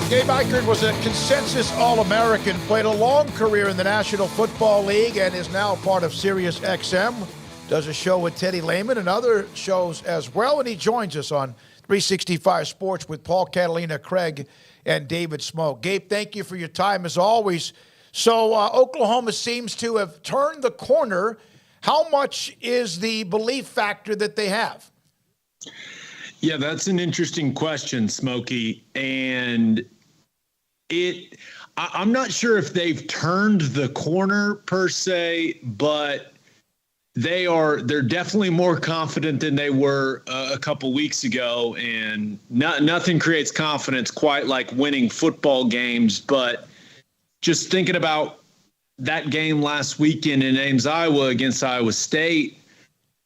Gabe Ikard was a consensus All-American, played a long career in the National Football League, and is now part of Sirius XM. Does a show with Teddy Lehman and other shows as well, and he joins us on 365 Sports with Paul, Catalina, Craig, and David Smoak. Gabe, thank you for your time as always. So Oklahoma seems to have turned the corner. How much is the belief factor that they have? Yeah, that's an interesting question, Smokey. And I'm not sure if they've turned the corner per se, but they're definitely more confident than they were a couple weeks ago. And nothing creates confidence quite like winning football games. But just thinking about that game last weekend in Ames, Iowa against Iowa State,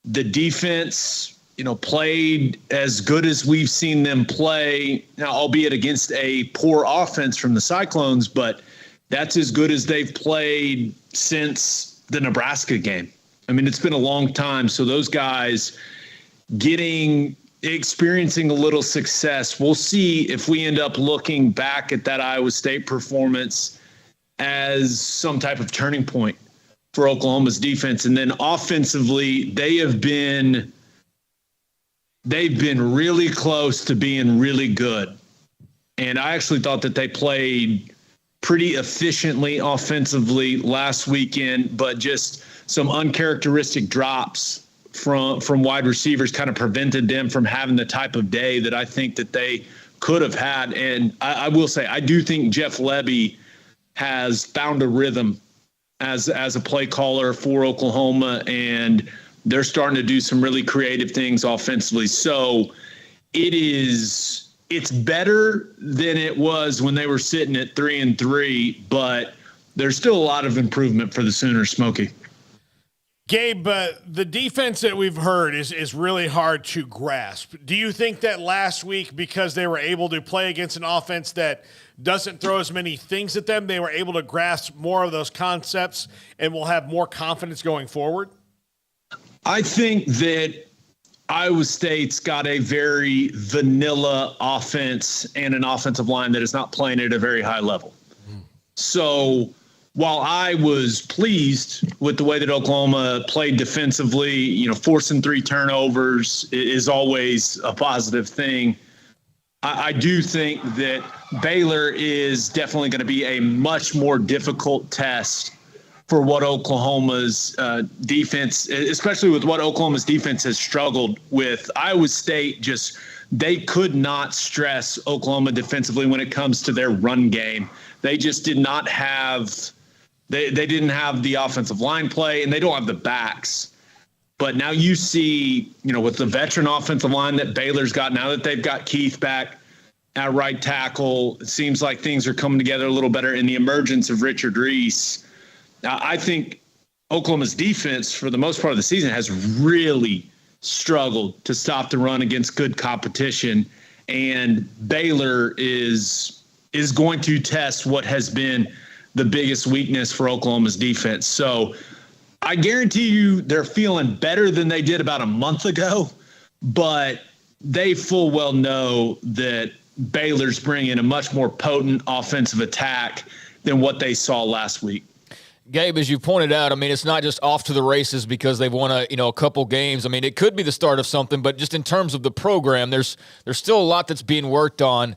the defense, played as good as we've seen them play, now, albeit against a poor offense from the Cyclones, but that's as good as they've played since the Nebraska game. I mean, it's been a long time. So those guys experiencing a little success. We'll see if we end up looking back at that Iowa State performance as some type of turning point for Oklahoma's defense. And then offensively, they've been really close to being really good. And I actually thought that they played pretty efficiently offensively last weekend, but just some uncharacteristic drops from wide receivers kind of prevented them from having the type of day that I think that they could have had. And I will say, I do think Jeff Levy has found a rhythm as a play caller for Oklahoma, and they're starting to do some really creative things offensively. So it's better than it was when they were sitting at 3-3, but there's still a lot of improvement for the Sooners, Smokey. Gabe, the defense that we've heard is really hard to grasp. Do you think that last week, because they were able to play against an offense that doesn't throw as many things at them, they were able to grasp more of those concepts and will have more confidence going forward? I think that Iowa State's got a very vanilla offense and an offensive line that is not playing at a very high level. So while I was pleased with the way that Oklahoma played defensively, forcing 3 turnovers is always a positive thing. I do think that Baylor is definitely going to be a much more difficult test for what Oklahoma's defense, especially with what Oklahoma's defense has struggled with. Iowa State they could not stress Oklahoma defensively when it comes to their run game. They just did not have, they didn't have the offensive line play, and they don't have the backs. But now you see, with the veteran offensive line that Baylor's got, now that they've got Keith back at right tackle, it seems like things are coming together a little better in the emergence of Richard Reese. I think Oklahoma's defense, for the most part of the season, has really struggled to stop the run against good competition. And Baylor is going to test what has been the biggest weakness for Oklahoma's defense. So I guarantee you they're feeling better than they did about a month ago, but they full well know that Baylor's bringing a much more potent offensive attack than what they saw last week. Gabe, as you pointed out, I mean, it's not just off to the races because they've won a couple games. I mean, it could be the start of something, but just in terms of the program, there's still a lot that's being worked on.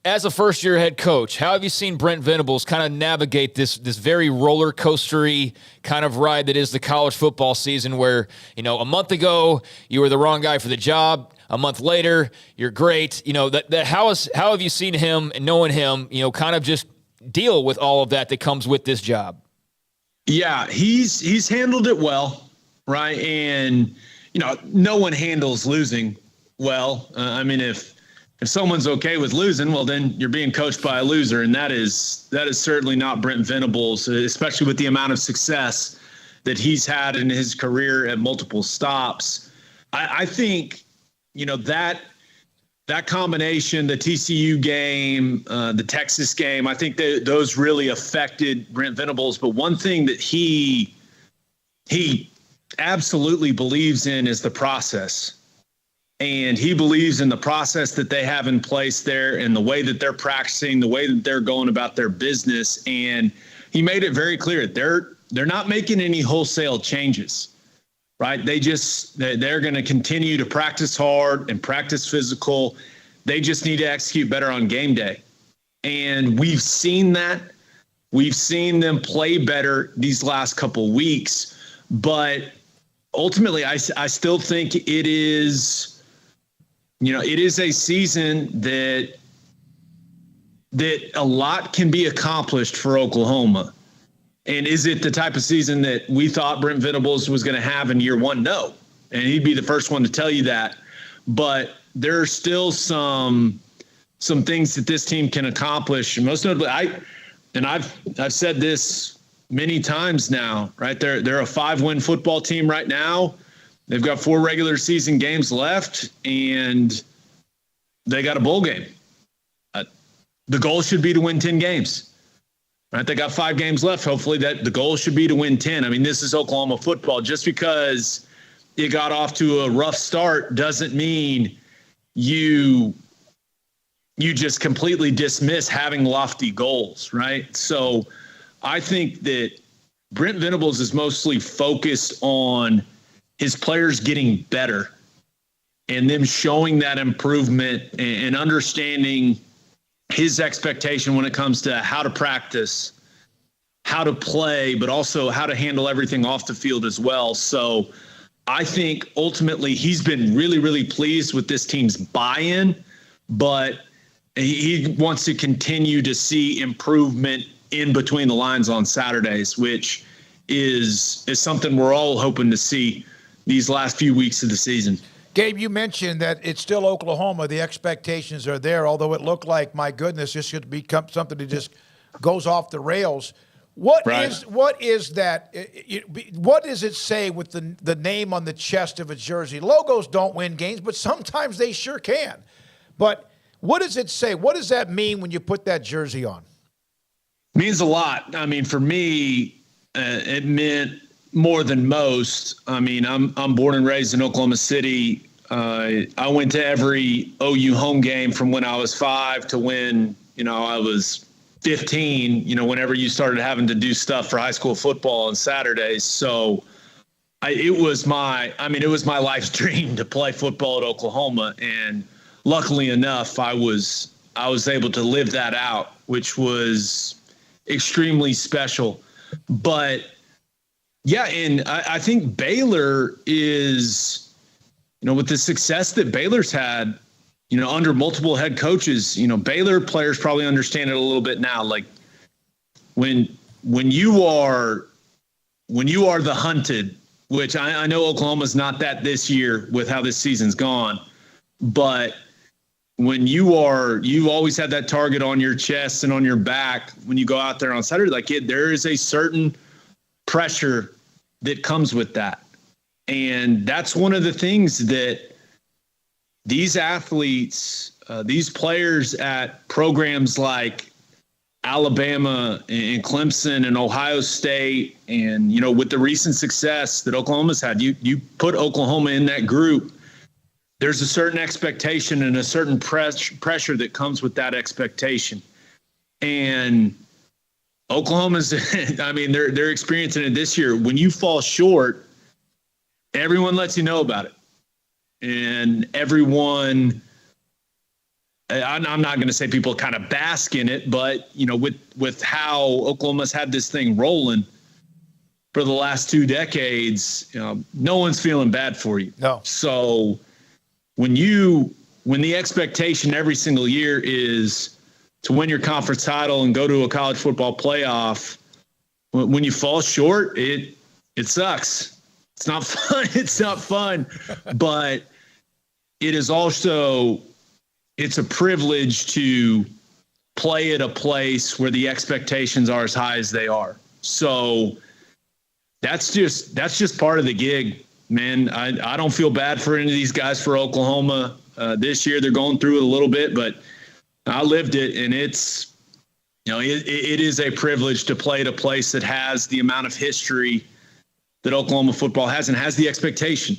As a first-year head coach, how have you seen Brent Venables kind of navigate this very roller coastery kind of ride that is the college football season where, a month ago you were the wrong guy for the job, a month later you're great. How have you seen him and knowing him, kind of just deal with all of that comes with this job? Yeah, he's handled it well, right? And, no one handles losing well. I mean, if someone's okay with losing, well, then you're being coached by a loser. And that is certainly not Brent Venables, especially with the amount of success that he's had in his career at multiple stops. I think, that combination, the TCU game, the Texas game, I think those really affected Brent Venables. But one thing that he absolutely believes in is the process. And he believes in the process that they have in place there and the way that they're practicing, the way that they're going about their business. And he made it very clear they're not making any wholesale changes, right? They're going to continue to practice hard and practice physical. They just need to execute better on game day. And we've seen that. We've seen them play better these last couple weeks. But ultimately, I still think it is a season that a lot can be accomplished for Oklahoma. And is it the type of season that we thought Brent Venables was going to have in year one? No. And he'd be the first one to tell you that. But there are still some things that this team can accomplish. Most notably, I've said this many times now, right? They're a 5-win football team right now. They've got 4 regular season games left, and they got a bowl game. The goal should be to win 10 games. Right? They got 5 games left. Hopefully that the goal should be to win 10. I mean, this is Oklahoma football. Just because it got off to a rough start doesn't mean you just completely dismiss having lofty goals, right? So I think that Brent Venables is mostly focused on his players getting better and them showing that improvement and understanding his expectation when it comes to how to practice, how to play, but also how to handle everything off the field as well. So I think ultimately he's been really, really pleased with this team's buy-in, but he wants to continue to see improvement in between the lines on Saturdays, which is something we're all hoping to see these last few weeks of the season. Gabe, you mentioned that it's still Oklahoma. The expectations are there, although it looked like, my goodness, this should become something that just goes off the rails. What is that? What does it say with the name on the chest of a jersey? Logos don't win games, but sometimes they sure can. But what does it say? What does that mean when you put that jersey on? It means a lot. I mean, for me, it meant more than most. I mean, I'm born and raised in Oklahoma City. I went to every OU home game from when I was 5 to when, I was 15, whenever you started having to do stuff for high school football on Saturdays. So it was my life's dream to play football at Oklahoma. And luckily enough, I was able to live that out, which was extremely special. But yeah, and I think Baylor is, with the success that Baylor's had, under multiple head coaches, Baylor players probably understand it a little bit now. Like when you are the hunted, which I know Oklahoma's not that this year with how this season's gone, but when you've always had that target on your chest and on your back when you go out there on Saturday, there is a certain pressure that comes with that. And that's one of the things that these athletes, these players at programs like Alabama and Clemson and Ohio State, and, with the recent success that Oklahoma's had, you put Oklahoma in that group, there's a certain expectation and a certain pressure that comes with that expectation. And Oklahoma's, they're experiencing it this year. When you fall short, everyone lets you know about it. And everyone, I'm not going to say people kind of bask in it, but, with how Oklahoma's had this thing rolling for the last 2 decades, no one's feeling bad for you. No. So when the expectation every single year is to win your conference title and go to a college football playoff, when you fall short, it sucks. It's not fun. It's not fun, but it is also, it's a privilege to play at a place where the expectations are as high as they are. So that's just part of the gig, man. I don't feel bad for any of these guys for Oklahoma this year. They're going through it a little bit, but I lived it, and it's, it is a privilege to play at a place that has the amount of history that Oklahoma football has and has the expectation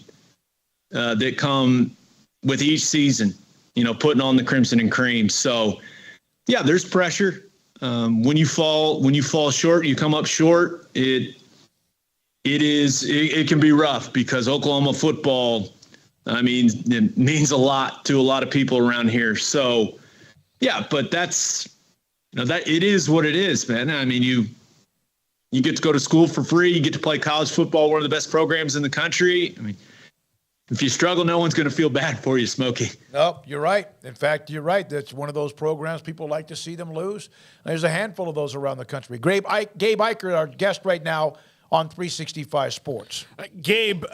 that come with each season, putting on the crimson and cream. So, yeah, there's pressure. When you fall short, you come up short. It can be rough because Oklahoma football, it means a lot to a lot of people around here. So, yeah, but that it is what it is, man. I mean, you get to go to school for free. You get to play college football, one of the best programs in the country. I mean, if you struggle, no one's going to feel bad for you, Smokey. No, you're right. In fact, you're right. That's one of those programs people like to see them lose. There's a handful of those around the country. Gabe Ikard, our guest right now on 365 Sports. Gabe,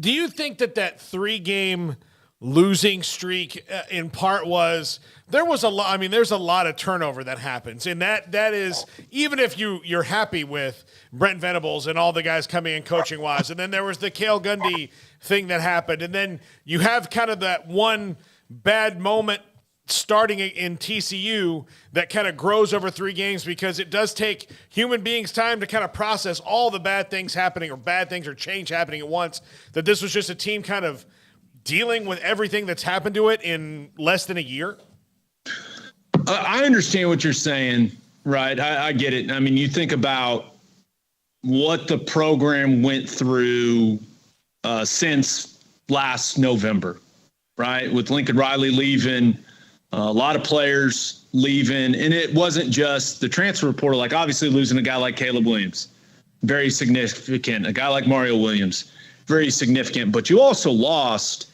do you think that 3-game losing streak in part was there was a lot? I mean, there's a lot of turnover that happens, and that is even if you're happy with Brent Venables and all the guys coming in coaching wise, and then there was the Cale Gundy thing that happened, and then you have kind of that one bad moment starting in TCU that kind of grows over 3 games because it does take human beings time to kind of process all the bad things happening or bad things or change happening at once. That this was just a team kind of dealing with everything that's happened to it in less than a year? I understand what you're saying, right? I get it. I mean, you think about what the program went through since last November, right? With Lincoln Riley leaving, a lot of players leaving, and it wasn't just the transfer portal. Like, obviously losing a guy like Caleb Williams, very significant. A guy like Mario Williams, very significant. But you also lost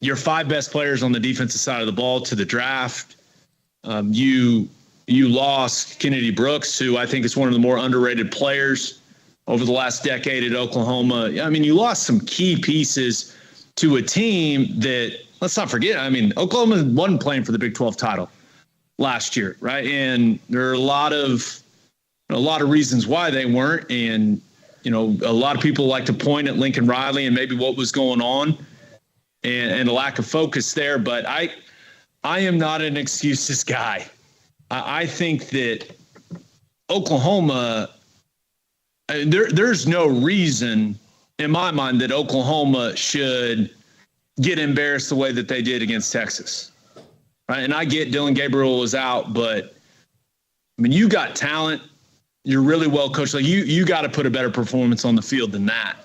your 5 best players on the defensive side of the ball to the draft. You lost Kennedy Brooks, who I think is one of the more underrated players over the last decade at Oklahoma. I mean, you lost some key pieces to a team that, let's not forget, I mean, Oklahoma wasn't playing for the Big 12 title last year, right? And there are a lot of reasons why they weren't. And, a lot of people like to point at Lincoln Riley and maybe what was going on and a lack of focus there. But I am not an excuses guy. I think that Oklahoma, there's no reason in my mind that Oklahoma should get embarrassed the way that they did against Texas. Right? And I get Dylan Gabriel was out, but I mean, you got talent. You're really well coached. Like you got to put a better performance on the field than that.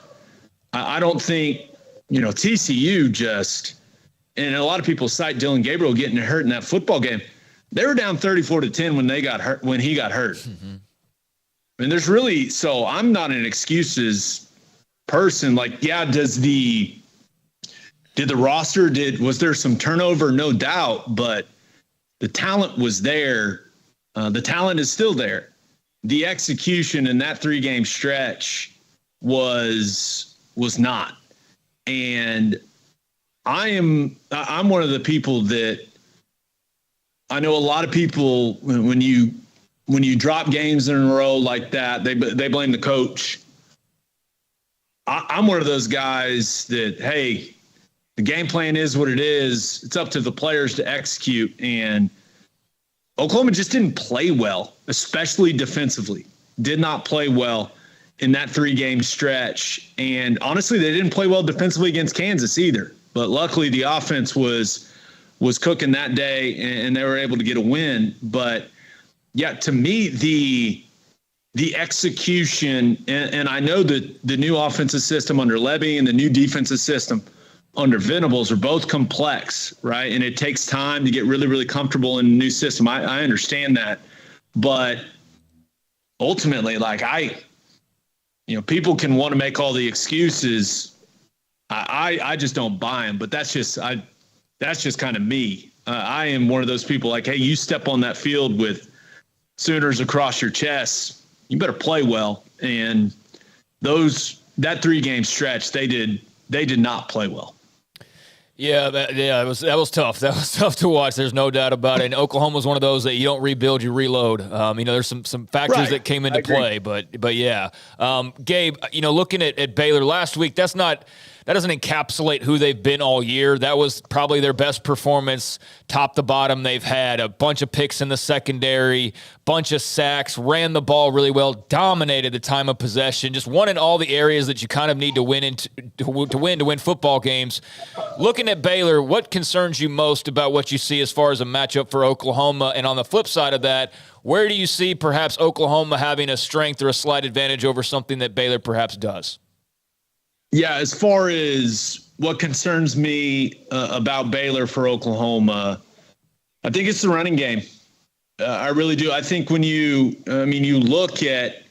I don't think, TCU just, and a lot of people cite Dylan Gabriel getting hurt in that football game. They were down 34-10 when he got hurt. Mm-hmm. I mean, there's really, so I'm not an excuses person. Like, yeah, did the roster, was there some turnover? No doubt, but the talent was there. The talent is still there. The execution in that 3-game stretch was not. And I'm one of the people that I know a lot of people, when you drop games in a row like that, they blame the coach. I'm one of those guys that, hey, the game plan is what it is. It's up to the players to execute. And Oklahoma just didn't play well, especially defensively. Did not play well in that 3-game stretch. And honestly, they didn't play well defensively against Kansas either. But luckily, the offense was cooking that day, and they were able to get a win. But, yeah, to me, the execution, and I know that the new offensive system under Levy and the new defensive system under Venables are both complex, right? And it takes time to get really, really comfortable in a new system. I understand that. But ultimately, like people can want to make all the excuses. I just don't buy them, but that's just kind of me. I am one of those people like, hey, you step on that field with Sooners across your chest, you better play well. And that 3-game stretch, they did not play well. Yeah, that was tough. That was tough to watch. There's no doubt about it. And Oklahoma's one of those that you don't rebuild, you reload. There's some factors that came into play, but yeah. Gabe, looking at Baylor last week, that's not doesn't encapsulate who they've been all year. That was probably their best performance, top to bottom. They've had a bunch of picks in the secondary, bunch of sacks, ran the ball really well, dominated the time of possession, just won in all the areas that you kind of need to win to win football games. Looking at Baylor, what concerns you most about what you see as far as a matchup for Oklahoma? And on the flip side of that, where do you see perhaps Oklahoma having a strength or a slight advantage over something that Baylor perhaps does? Yeah, as far as what concerns me about Baylor for Oklahoma, I think it's the running game. I really do. I think when you look at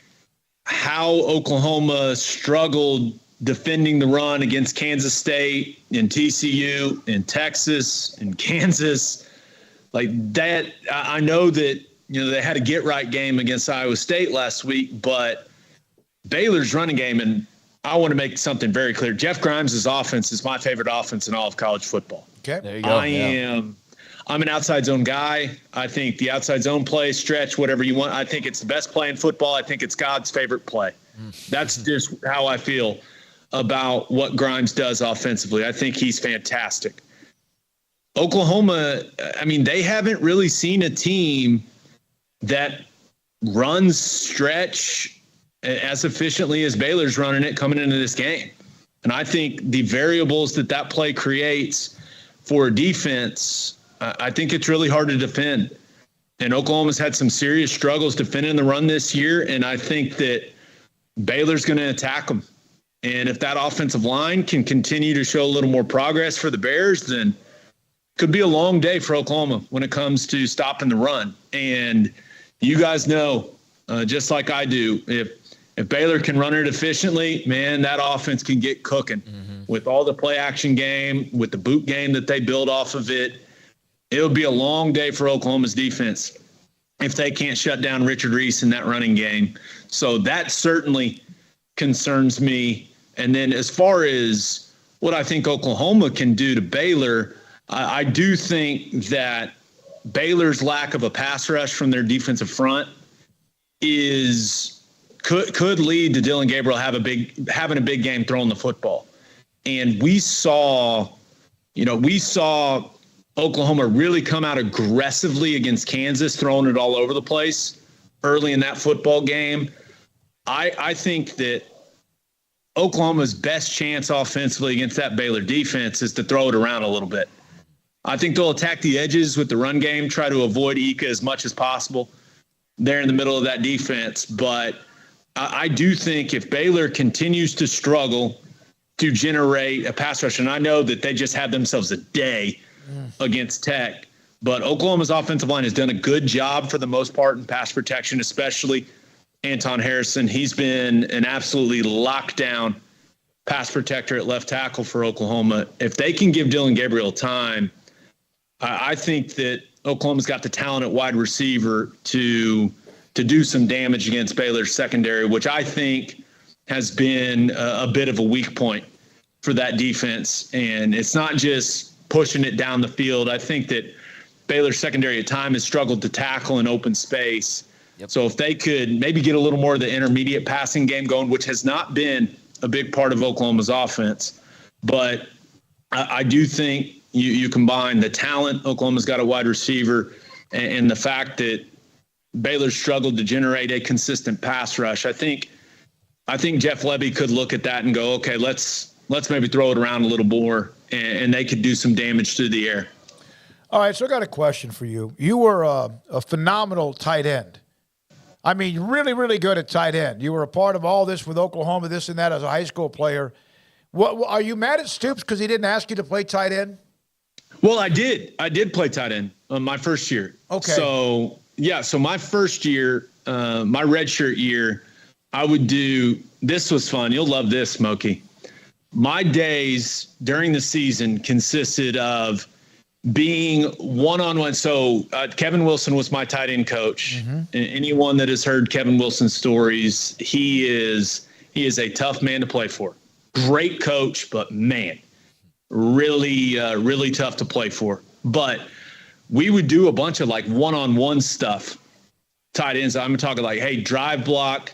how Oklahoma struggled defending the run against Kansas State and TCU and Texas and Kansas, like that, I know that, they had a get-right game against Iowa State last week, but Baylor's running game, and I want to make something very clear. Jeff Grimes' offense is my favorite offense in all of college football. Okay. There you go. I'm an outside zone guy. I think the outside zone play, stretch, whatever you want, I think it's the best play in football. I think it's God's favorite play. That's just how I feel about what Grimes does offensively. I think he's fantastic. Oklahoma, they haven't really seen a team that runs stretch as efficiently as Baylor's running it coming into this game. And I think the variables that play creates for a defense, I think it's really hard to defend. And Oklahoma's had some serious struggles defending the run this year, and I think that Baylor's going to attack them. And if that offensive line can continue to show a little more progress for the Bears, then it could be a long day for Oklahoma when it comes to stopping the run. And you guys know, just like I do, if Baylor can run it efficiently, man, that offense can get cooking. With all the play action game, with the boot game that they build off of it. It'll be a long day for Oklahoma's defense if they can't shut down Richard Reese in that running game. So that certainly concerns me. And then as far as what I think Oklahoma can do to Baylor, I do think that Baylor's lack of a pass rush from their defensive front could lead to Dylan Gabriel having a big game throwing the football. And we saw Oklahoma really come out aggressively against Kansas, throwing it all over the place early in that football game. I think that Oklahoma's best chance offensively against that Baylor defense is to throw it around a little bit. I think they'll attack the edges with the run game, try to avoid Ika as much as possible there in the middle of that defense. But I do think if Baylor continues to struggle to generate a pass rush, and I know that they just had themselves a day against Tech, but Oklahoma's offensive line has done a good job for the most part in pass protection, especially Anton Harrison. He's been an absolutely lockdown pass protector at left tackle for Oklahoma. If they can give Dylan Gabriel time, I think that Oklahoma's got the talent at wide receiver to do some damage against Baylor's secondary, which I think has been a bit of a weak point for that defense. And it's not just pushing it down the field. I think that Baylor's secondary at times has struggled to tackle in open space. Yep. So if they could maybe get a little more of the intermediate passing game going, which has not been a big part of Oklahoma's offense, but I do think you combine the talent Oklahoma's got a wide receiver and the fact that Baylor struggled to generate a consistent pass rush. I think Jeff Lebby could look at that and go, okay, let's maybe throw it around a little more, and they could do some damage through the air. All right, so I got a question for you. You were a phenomenal tight end. I mean, really, really good at tight end. You were a part of all this with Oklahoma, this and that as a high school player. What are you mad at Stoops because he didn't ask you to play tight end? Well, I did play tight end my first year. Okay. So my first year, my redshirt year, I would do – this was fun. You'll love this, Smokey. My days during the season consisted of being one-on-one. So Kevin Wilson was my tight end coach. Mm-hmm. Anyone that has heard Kevin Wilson's stories, he is a tough man to play for. Great coach, but man, really tough to play for. But we would do a bunch of like one-on-one stuff, tight ends. I'm talking like, hey, drive block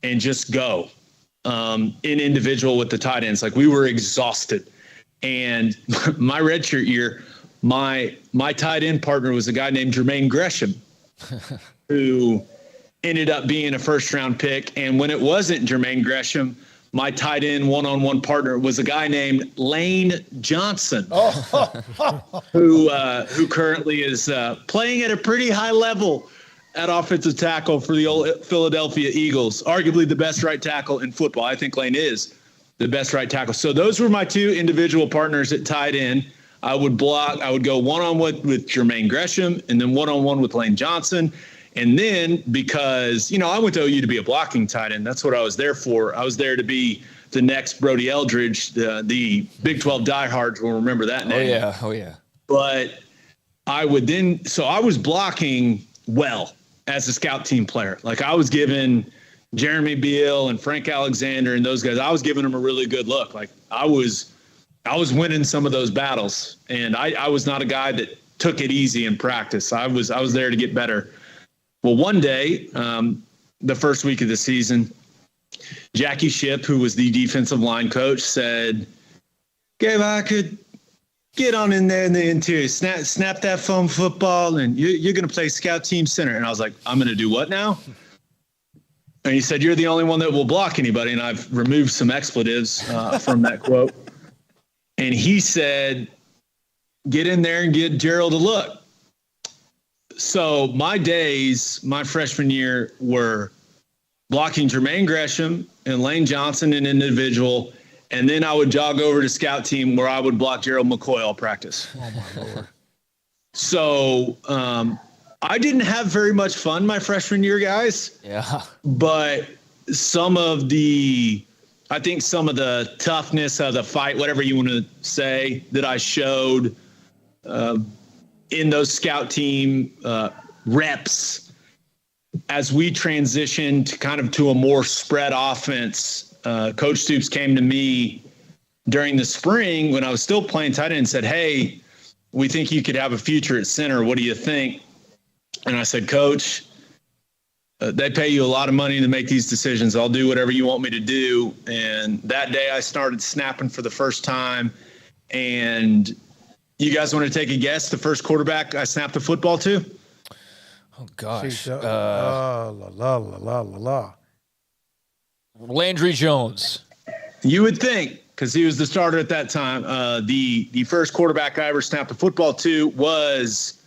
and just go. in individual with the tight ends. Like we were exhausted. And my redshirt year, my tight end partner was a guy named Jermaine Gresham, who ended up being a first-round pick. And when it wasn't Jermaine Gresham, my tight end one-on-one partner was a guy named Lane Johnson, who currently is playing at a pretty high level at offensive tackle for the old Philadelphia Eagles, arguably the best right tackle in football. I think Lane is the best right tackle. So those were my two individual partners at tight end. I would go one-on-one with Jermaine Gresham and then one-on-one with Lane Johnson. And then because, I went to OU to be a blocking tight end. That's what I was there for. I was there to be the next Brody Eldridge, the Big 12 diehards will remember that name. Oh, yeah. But I was blocking well as a scout team player. Like I was giving Jeremy Beal and Frank Alexander and those guys, I was giving them a really good look. Like I was winning some of those battles, and I was not a guy that took it easy in practice. I was there to get better. Well, one day, the first week of the season, Jackie Shipp, who was the defensive line coach, said, Gabe, I could get on in there in the interior, snap that foam football, and you're going to play scout team center. And I was like, I'm going to do what now? And he said, you're the only one that will block anybody. And I've removed some expletives from that quote. And he said, get in there and get Gerald a look. So my days, my freshman year, were blocking Jermaine Gresham and Lane Johnson in individual, and then I would jog over to scout team where I would block Gerald McCoy all practice. Oh, my Lord. So I didn't have very much fun my freshman year, guys. Yeah. But some of the toughness of the fight, whatever you want to say, that I showed in those scout team reps as we transitioned kind of to a more spread offense. Coach Stoops came to me during the spring when I was still playing tight end and said, hey, we think you could have a future at center. What do you think? And I said, Coach, they pay you a lot of money to make these decisions. I'll do whatever you want me to do. And that day I started snapping for the first time. And you guys want to take a guess? The first quarterback I snapped the football to? Oh, gosh. Landry Jones. You would think, because he was the starter at that time. The first quarterback I ever snapped the football to was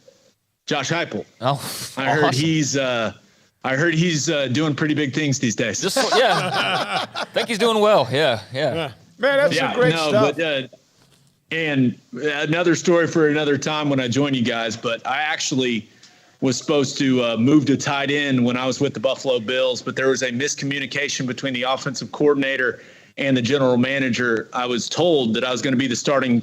Josh Heupel. Oh, I heard he's doing pretty big things these days. I think he's doing well. Yeah. Man, that's some great stuff. And another story for another time when I join you guys, but I actually was supposed to move to tight end when I was with the Buffalo Bills, but there was a miscommunication between the offensive coordinator and the general manager. I was told that I was going to be the starting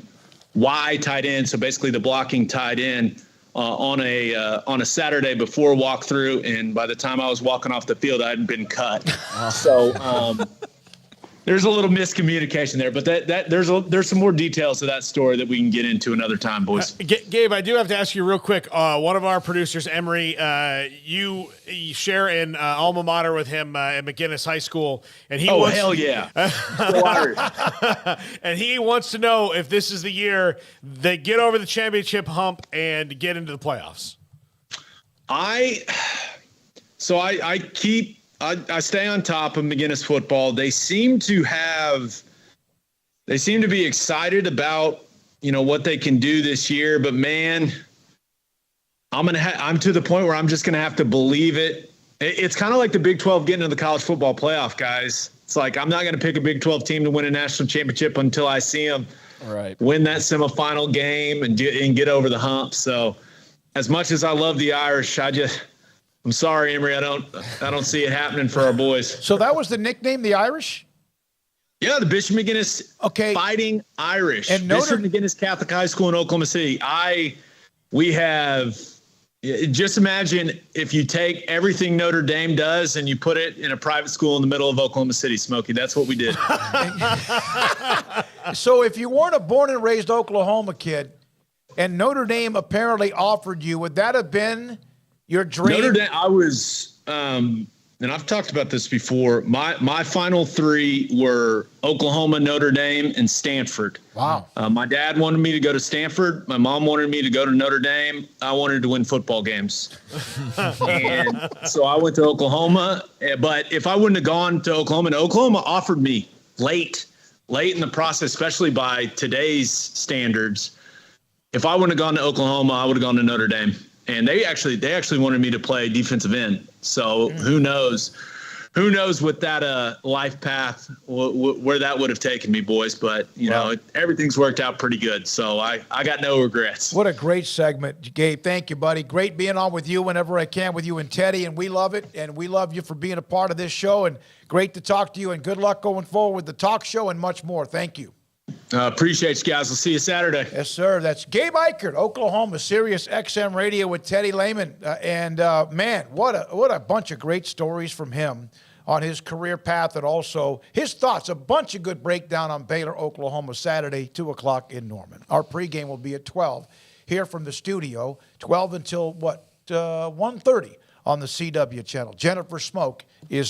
Y tight end, so basically the blocking tight end on a Saturday before walkthrough, and by the time I was walking off the field, I hadn't been cut. So there's a little miscommunication there, but there's some more details to that story that we can get into another time, boys. Gabe, I do have to ask you real quick. One of our producers, Emery, you share an alma mater with him at McGinnis High School, and hell yeah! And he wants to know if this is the year they get over the championship hump and get into the playoffs. I stay on top of McGinnis football. They seem to be excited about, what they can do this year, but man, I'm to the point where I'm just going to have to believe it. It's kind of like the Big 12 getting into the college football playoff, guys. It's like, I'm not going to pick a Big 12 team to win a national championship until I see them win that semifinal game and get over the hump. So as much as I love the Irish, I'm sorry, Emery. I don't see it happening for our boys. So that was the nickname, the Irish? Yeah, the Bishop McGinnis Fighting Irish. And Bishop McGinnis Catholic High School in Oklahoma City. Just imagine if you take everything Notre Dame does and you put it in a private school in the middle of Oklahoma City, Smokey. That's what we did. So if you weren't a born and raised Oklahoma kid and Notre Dame apparently offered you, would that have been your dream? Notre Dame, I was and I've talked about this before, my final three were Oklahoma, Notre Dame, and Stanford. Wow. My dad wanted me to go to Stanford. My mom wanted me to go to Notre Dame. I wanted to win football games. And so I went to Oklahoma. But if I wouldn't have gone to Oklahoma, and Oklahoma offered me late in the process, especially by today's standards, if I wouldn't have gone to Oklahoma, I would have gone to Notre Dame. And they actually wanted me to play defensive end. So who knows what that life path, where that would have taken me, boys. But, everything's worked out pretty good. So I got no regrets. What a great segment, Gabe. Thank you, buddy. Great being on with you whenever I can with you and Teddy, and we love it. And we love you for being a part of this show. And great to talk to you, and good luck going forward with the talk show and much more. Thank you. Appreciate you guys. We'll see you Saturday. Yes, sir. That's Gabe Ikard, Oklahoma, Sirius XM Radio with Teddy Lehman. Man, what a bunch of great stories from him on his career path, and also his thoughts. A bunch of good breakdown on Baylor, Oklahoma, Saturday, 2 o'clock in Norman. Our pregame will be at 12 here from the studio, 12 until 1:30 on the CW channel. Jennifer Smoak is